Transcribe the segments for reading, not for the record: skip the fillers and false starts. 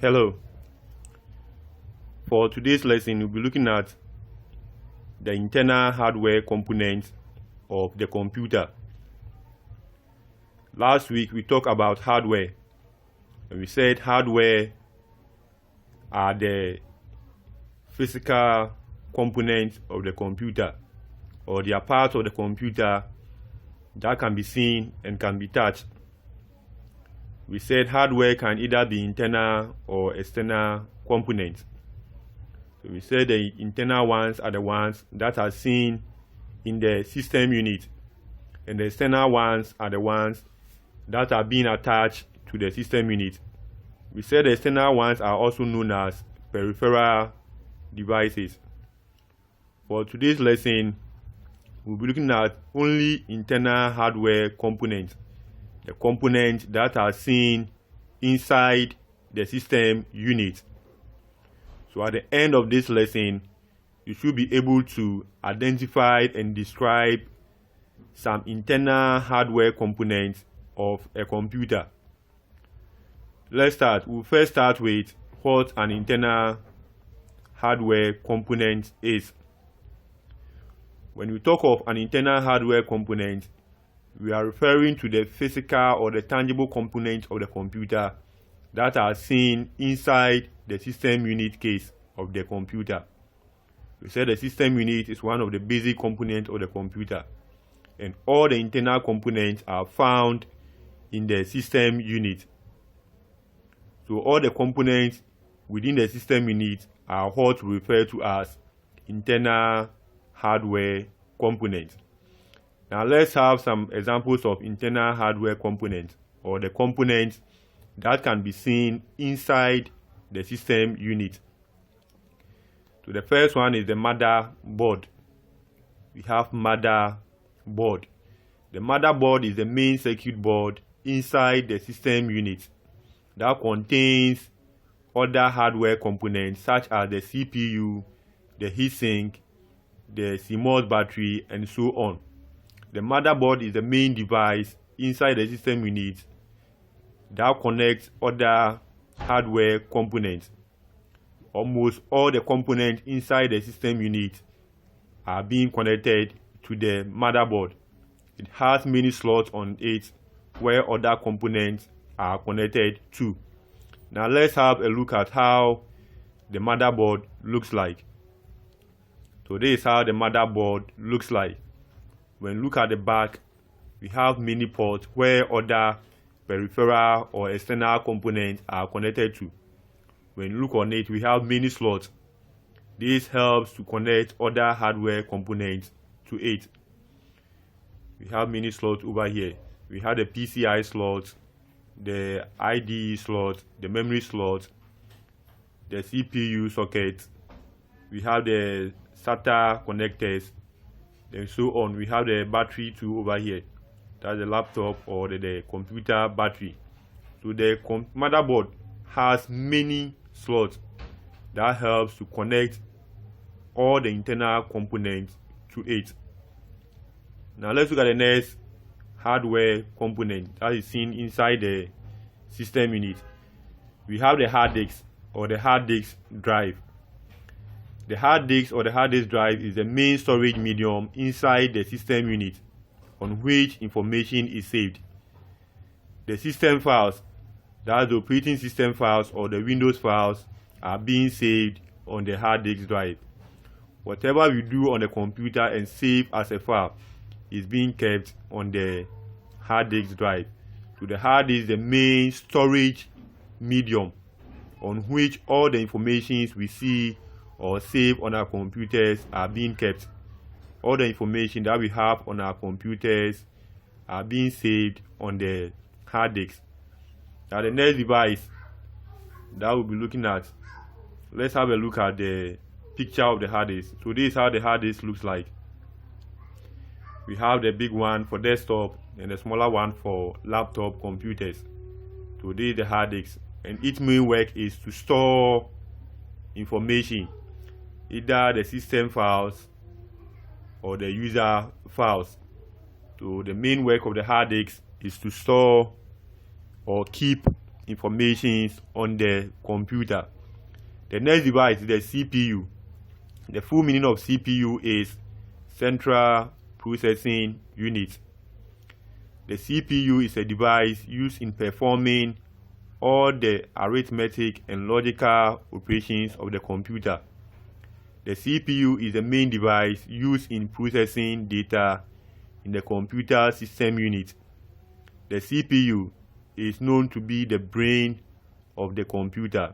Hello. For today's lesson, we'll be looking at the internal hardware components of the computer. Last week, we talked about hardware, and we said hardware are the physical components of the computer, or they are parts of the computer that can be seen and can be touched. We said hardware can either be internal or external components. So we said the internal ones are the ones that are seen in the system unit, and the external ones are the ones that are being attached to the system unit. We said the external ones are also known as peripheral devices. For today's lesson, we'll be looking at only internal hardware components, the components that are seen inside the system unit. So at the end of this lesson, you should be able to identify and describe some internal hardware components of a computer. Let's start. We'll first start with what an internal hardware component is. When we talk of an internal hardware component, we are referring to the physical or the tangible components of the computer that are seen inside the system unit case of the computer. We said the system unit is one of the basic components of the computer, and all the internal components are found in the system unit. So all the components within the system unit are what we refer to as internal hardware components. Now let's have some examples of internal hardware components, or the components that can be seen inside the system unit. So the first one is the motherboard. We have motherboard. The motherboard is the main circuit board inside the system unit that contains other hardware components such as the CPU, the heatsink, the CMOS battery, and so on. The motherboard is the main device inside the system unit that connects other hardware components. Almost all the components inside the system unit are being connected to the motherboard. It has many slots on it where other components are connected to. Now let's have a look at how the motherboard looks like. So this is how the motherboard looks like. When you look at the back, we have many ports where other peripheral or external components are connected to. When you look on it, we have many slots. This helps to connect other hardware components to it. We have many slots over here. We have the PCI slot, the IDE slot, the memory slot, the CPU socket. We have the SATA connectors, and so on. We have the battery too over here. That's the laptop or the computer battery. So the motherboard has many slots that helps to connect all the internal components to it. Now let's look at the next hardware component that is seen inside the system unit. We have the hard disk or the hard disk drive. The hard disk or the hard disk drive is the main storage medium inside the system unit on which information is saved. The system files, that's the operating system files or the Windows files, are being saved on the hard disk drive. Whatever we do on the computer and save as a file is being kept on the hard disk drive. So the hard disk is the main storage medium on which all the informations we see or save on our computers are being kept. All the information that we have on our computers are being saved on the hard disk. Now the next device that we'll be looking at, let's have a look at the picture of the hard disk. So this is how the hard disk looks like. We have the big one for desktop and the smaller one for laptop computers. So this is the hard disk, and its main work is to store information, either the system files or the user files. So the main work of the hard disk is to store or keep information on the computer. The next device is the CPU. The full meaning of CPU is Central Processing Unit. The CPU is a device used in performing all the arithmetic and logical operations of the computer. The CPU is the main device used in processing data in the computer system unit. The CPU is known to be the brain of the computer.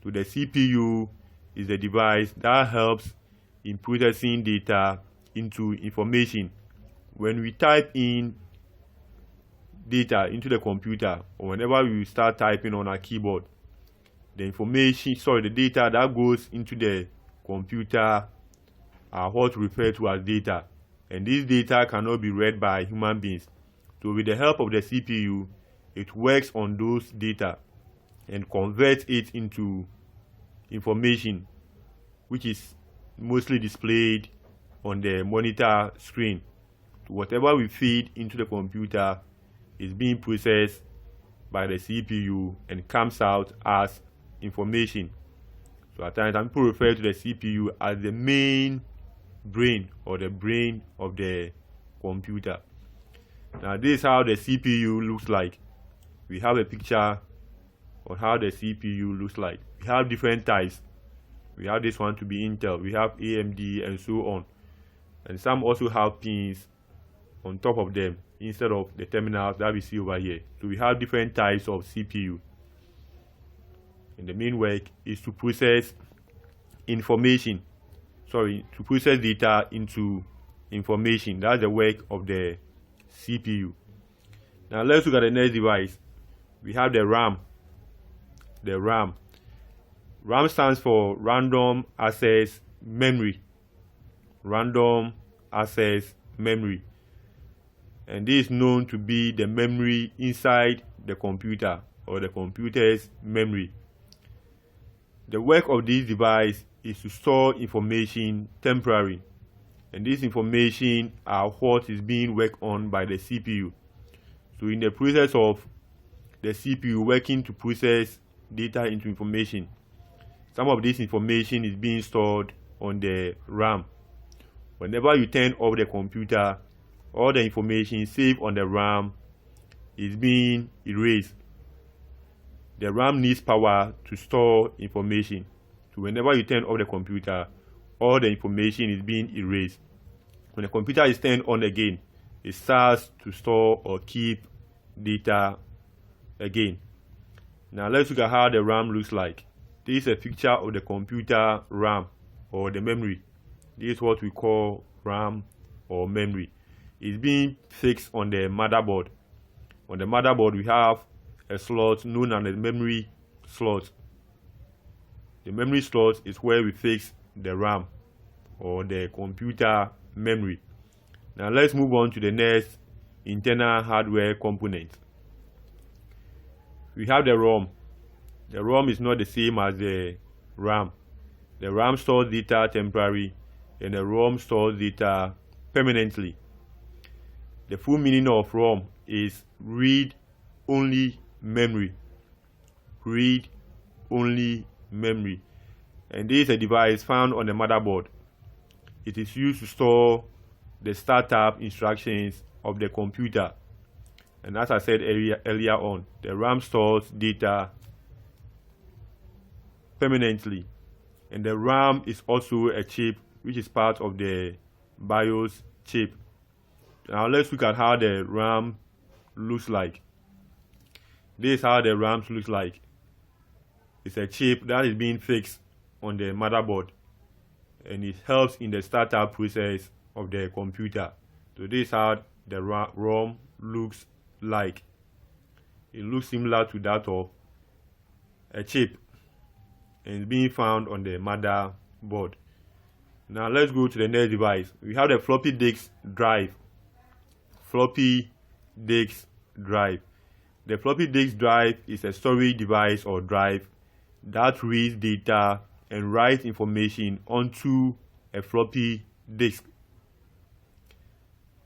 So the CPU is the device that helps in processing data into information. When we type in data into the computer, or whenever we start typing on our keyboard, the data that goes into the computer are what we refer to as data. And this data cannot be read by human beings. So with the help of the CPU, it works on those data and converts it into information, which is mostly displayed on the monitor screen. So whatever we feed into the computer is being processed by the CPU and comes out as information. So at times, some people refer to the CPU as the main brain or the brain of the computer. Now this is how the CPU looks like. We have a picture of how the CPU looks like. We have different types. We have this one to be Intel, we have AMD, and so on. And some also have pins on top of them instead of the terminals that we see over here. So we have different types of CPU. And the main work is to process to process data into information. That's the work of the CPU. Now let's look at the next device. We have the RAM. The RAM. RAM stands for Random Access Memory. Random Access Memory. And this is known to be the memory inside the computer or the computer's memory. The work of this device is to store information temporarily, and this information are what is being worked on by the CPU. So in the process of the CPU working to process data into information, some of this information is being stored on the RAM. Whenever you turn off the computer, all the information saved on the RAM is being erased. The RAM needs power to store information. So whenever you turn off the computer, all the information is being erased. When the computer is turned on again, it starts to store or keep data again. Now let's look at how the RAM looks like. This is a picture of the computer RAM or the memory. This is what we call RAM or memory. It's being fixed on the motherboard. On the motherboard, we have a slot known as the memory slot. The memory slot is where we fix the RAM or the computer memory. Now let's move on to the next internal hardware component. We have the ROM. The ROM is not the same as the RAM. The RAM stores data temporarily and the ROM stores data permanently. The full meaning of ROM is read-only memory. Read-only memory. And this is a device found on the motherboard. It is used to store the startup instructions of the computer. And as I said earlier on, the RAM stores data permanently. And the RAM is also a chip which is part of the BIOS chip. Now let's look at how the RAM looks like. This is how the RAM looks like. It's a chip that is being fixed on the motherboard, and it helps in the startup process of the computer. So this is how the ROM looks like. It looks similar to that of a chip, and it's being found on the motherboard. Now let's go to the next device. We have the floppy disk drive. Floppy disk drive. The floppy disk drive is a storage device or drive that reads data and writes information onto a floppy disk.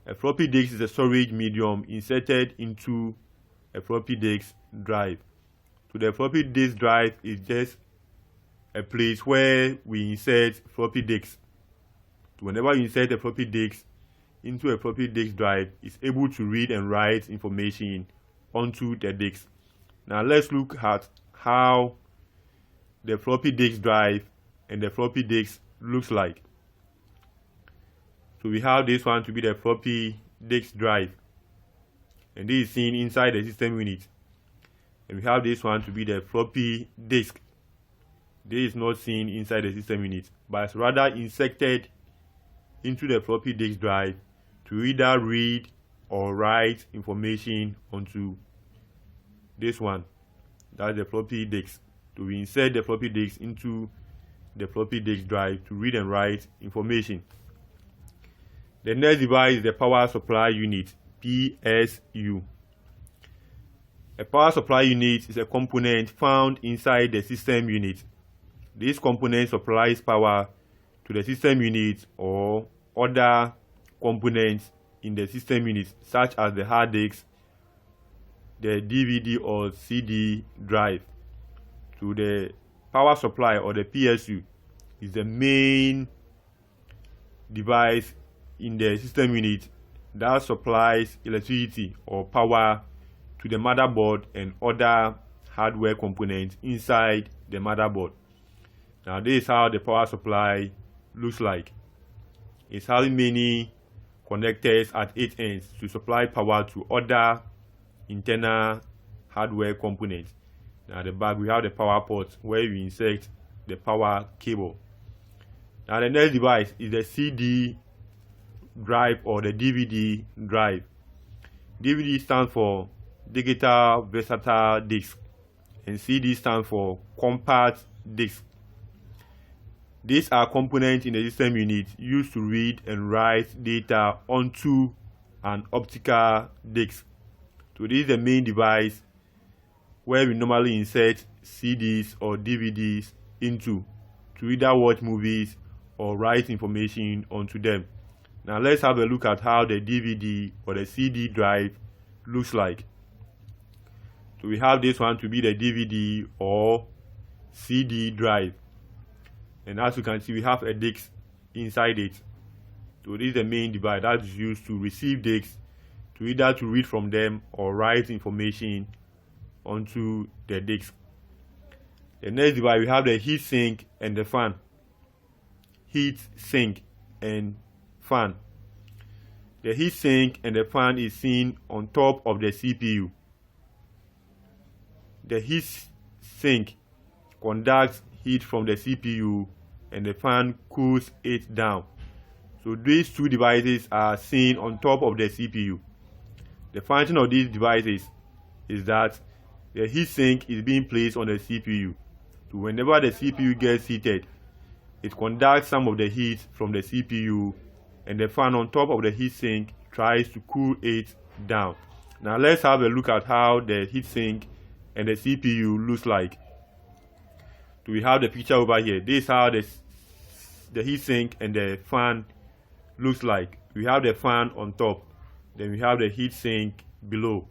A floppy disk is a storage medium inserted into a floppy disk drive. So the floppy disk drive is just a place where we insert floppy disks. So whenever you insert a floppy disk into a floppy disk drive, it's able to read and write information onto the disk. Now let's look at how the floppy disk drive and the floppy disk looks like. So we have this one to be the floppy disk drive, and this is seen inside the system unit. And we have this one to be the floppy disk. This is not seen inside the system unit, but it's rather inserted into the floppy disk drive to either read or write information onto this one. That's the floppy disk. So we insert the floppy disk into the floppy disk drive to read and write information. The next device is the power supply unit, PSU. A power supply unit is a component found inside the system unit. This component supplies power to the system unit or other components in the system unit, such as the hard disk, the DVD or CD drive. So the power supply, or the PSU, is the main device in the system unit that supplies electricity or power to the motherboard and other hardware components inside the motherboard. Now this is how the power supply looks like. It's having many connectors at 8 ends to supply power to other internal hardware components. Now at the back we have the power port where we insert the power cable. Now the next device is the CD drive or the DVD drive. DVD stands for digital versatile disc, and CD stands for compact disc. These are components in the system unit used to read and write data onto an optical disc. So this is the main device where we normally insert CDs or DVDs into to either watch movies or write information onto them. Now let's have a look at how the DVD or the CD drive looks like. So we have this one to be the DVD or CD drive. And as you can see, we have a disc inside it. So this is the main device that is used to receive discs, to either to read from them or write information onto the disc. The next device, we have the heat sink and the fan. Heat sink and fan. The heat sink and the fan is seen on top of the CPU. The heat sink conducts heat from the CPU and the fan cools it down. So these two devices are seen on top of the CPU. The function of these devices is that the heat sink is being placed on the CPU. So whenever the CPU gets heated, it conducts some of the heat from the CPU, and the fan on top of the heat sink tries to cool it down. Now let's have a look at how the heat sink and the CPU looks like. So we have the picture over here. This is how the heat sink and the fan looks like. We have the fan on top, then we have the heat sink below.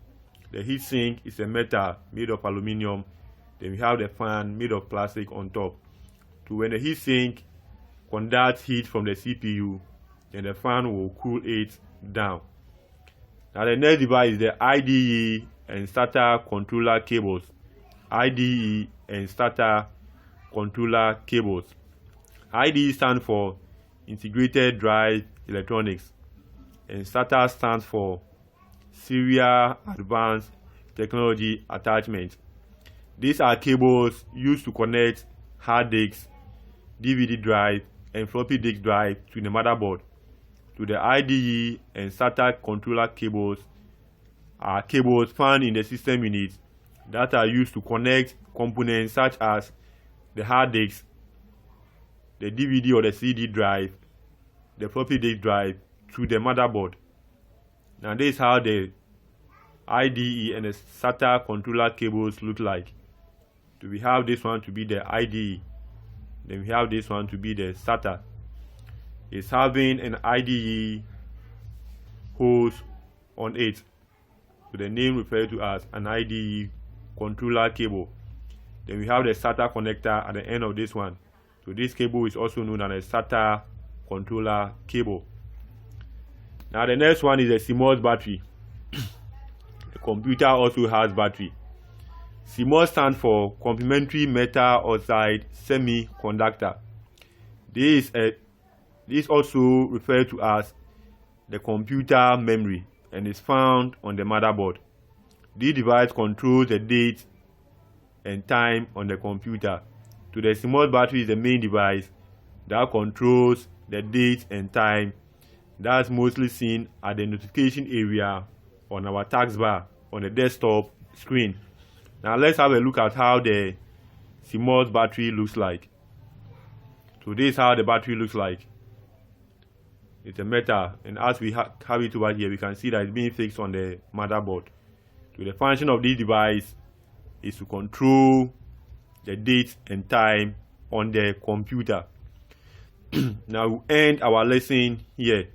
The heat sink is a metal made of aluminium, then we have the fan made of plastic on top. So when the heat sink conducts heat from the CPU, then the fan will cool it down. Now the next device is the IDE and SATA controller cables. IDE and SATA controller cables. IDE stands for Integrated Drive Electronics, and SATA stands for Serial Advanced Technology Attachment. These are cables used to connect hard disks, DVD drive, and floppy disk drive to the motherboard. To the IDE and SATA controller cables are cables found in the system unit that are used to connect components such as the hard disk, the DVD or the CD drive, the floppy disk drive to the motherboard. Now this is how the IDE and the SATA controller cables look like. So we have this one to be the IDE, then we have this one to be the SATA. It's having an IDE hose on it, so the name referred to as an IDE controller cable. Then we have the SATA connector at the end of this one. So this cable is also known as a SATA controller cable. Now the next one is a CMOS battery. The computer also has battery. CMOS stands for complementary metal oxide semiconductor. This also referred to as the computer memory and is found on the motherboard. This device controls the date and time on the computer. So the CMOS battery is the main device that controls the date and time. That's mostly seen at the notification area on our taskbar on the desktop screen. Now let's have a look at how the CMOS battery looks like. So this is how the battery looks like. It's a metal, and as we have it over here, we can see that it's being fixed on the motherboard. So the function of this device is to control the date and time on the computer. Now we end our lesson here.